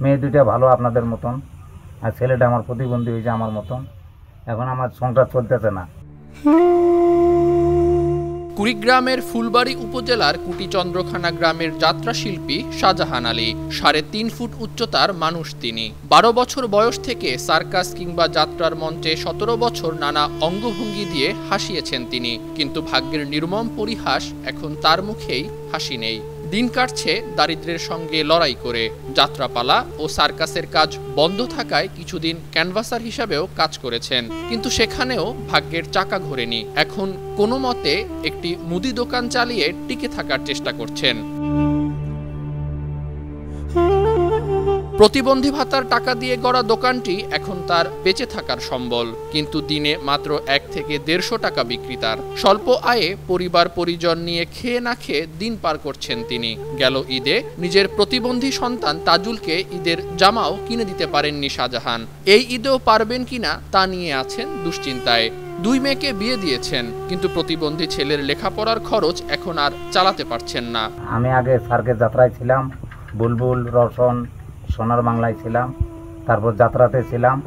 মেয়ে দুইটা ভালো আপনাদের মতন, আর ছেলেটা আমার প্রতিবন্ধী হয়েছে আমার মতন। এখন আমার সংসার চলতেছে না। কুড়িগ্রামের ফুলবাড়ী উপজেলার কুটিচন্দ্রখানা গ্রামের যাত্রা শিল্পী শাহজাহান আলী ৩.৫ ফুট উচ্চতার মানুষ তিনি। ১২ বছর বয়স থেকে সার্কাস কিংবা যাত্রার মঞ্চে ১৭ বছর নানা অঙ্গভঙ্গি দিয়ে হাসিয়েছেন তিনি, কিন্তু ভাগ্যের নির্মম পরিহাস, এখন তার মুখেই হাসি নেই। দিন কাটছে দারিদ্র্যের সঙ্গে লড়াই করে। যাত্রাপালা ও সার্কাসের কাজ বন্ধ থাকায় কিছুদিন ক্যানভাসার হিসাবেও কাজ করেছেন, কিন্তু সেখানেও ভাগ্যের চাকা ঘোরেনি। এখন কোনো মতে একটি মুদি দোকান চালিয়ে টিকে থাকার চেষ্টা করছেন। প্রতিবন্ধী ভাতার টাকা দিয়ে গড়া দোকানটি এখন তার বেঁচে থাকার সম্বল, কিন্তু দিনে মাত্র ১ থেকে ১৫০ টাকা বিক্রি তার। স্বল্প আয়ে পরিবার পরিজন নিয়ে খেয়ে না খেয়ে দিন পার করছেন তিনি। গেল ঈদে নিজের প্রতিবন্ধী সন্তান তাজুলকে ঈদের জামাও কিনে দিতে পারেননি শাহজাহান। এই ঈদেও পারবেন কিনা তা নিয়ে আছেন দুশ্চিন্তায়। ২ মেয়েকে বিয়ে দিয়েছেন, কিন্তু প্রতিবন্ধী ছেলের লেখাপড়ার খরচ এখন আর চালাতে পারছেন না। আমি আগে সার্কের যাত্রায় ছিলাম, বুলবুল, রওশন, সোনার বাংলায় ছিলাম, তারপর যাত্রাতে ছিলাম।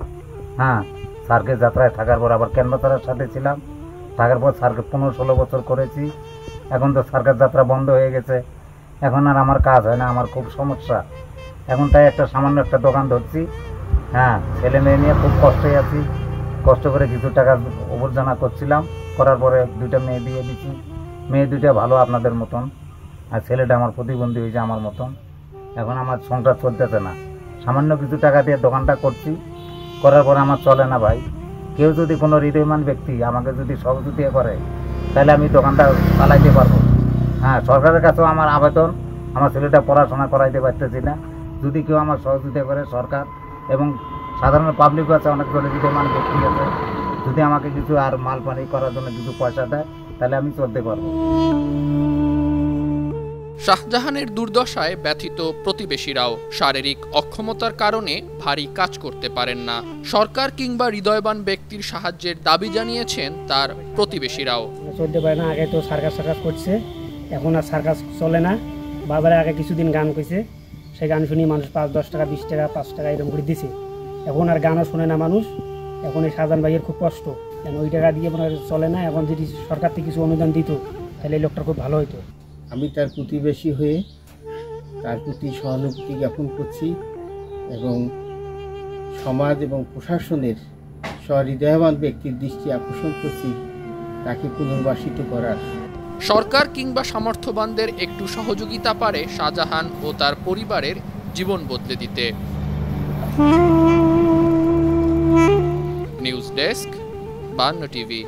হ্যাঁ, সার্কের যাত্রায় থাকার পর আবার ক্যানভাসারের সাথে ছিলাম, থাকার পর সার্কের ১৫-১৬ বছর করেছি। এখন তো সার্কের যাত্রা বন্ধ হয়ে গেছে, এখন আর আমার কাজ হয় না, আমার খুব সমস্যা। এখন তাই একটা সামান্য একটা দোকান ধরছি। হ্যাঁ, ছেলে মেয়ে নিয়ে খুব কষ্টে আছি। কষ্ট করে কিছু টাকা উপার্জন করছিলাম, করার পরে ২টা মেয়ে বিয়ে দিচ্ছি। মেয়ে দুইটা ভালো আপনাদের মতন, আর ছেলেটা আমার প্রতিবন্ধী হয়েছে আমার মতন। এখন আমার সংসার চলতেছে না। সামান্য কিছু টাকা দিয়ে দোকানটা করছি, করার পরে আমার চলে না ভাই। কেউ যদি কোনো হৃদয়মান ব্যক্তি আমাকে যদি সহযোগিতা করে, তাহলে আমি দোকানটা চালাইতে পারবো। হ্যাঁ, সরকারের কাছেও আমার আবেদন, আমার ছেলেটা পড়াশোনা করাইতে পারতেছি না। যদি কেউ আমার সহযোগিতা করে, সরকার এবং সাধারণ পাবলিকও আছে, অনেক হৃদয়মান ব্যক্তি আছে, যদি আমাকে কিছু আর মাল পানি করার জন্য কিছু পয়সা দেয়, তাহলে আমি চলতে পারবো। শাহজাহানের দুর্দশায় ব্যথিত প্রতিবেশীরাও। শারীরিক অক্ষমতার কারণে ভারী কাজ করতে পারেন না। সরকার কিংবা হৃদয়বান ব্যক্তির সাহায্যের দাবি জানিয়েছেন তার প্রতিবেশীরাও। চলতে পারে না, আগে তো সার্কাস করছে, এখন আর সার্কাস চলে না। বাজারে আগে কিছুদিন গান কইছে, সেই গান শুনি মানুষ ৫-১০ টাকা, ২০ টাকা, ৫ টাকা এরকম করে দিছে। এখন আর গানও শোনে না মানুষ। এখন এই শাহজাহান ভাইয়ের খুব কষ্ট, কেন ওই টাকা দিয়ে মনে চলে না। এখন যদি সরকার থেকে কিছু অনুদান দিত, তাহলে এই লোকটা খুব ভালো হতো। আমি তার প্রতিবেশী হয়ে তার প্রতি সহানুভূতি জ্ঞাপন করছি এবং সমাজ এবং প্রশাসনের সহৃদয়বান ব্যক্তির দৃষ্টি আকর্ষণ করছি তাকে পুনর্বাসিত করার। সরকার কিংবা সামর্থ্যবানদের একটু সহযোগিতা পারে শাহজাহান ও তার পরিবারের জীবন বদলে দিতে। News desk, ৫২ TV.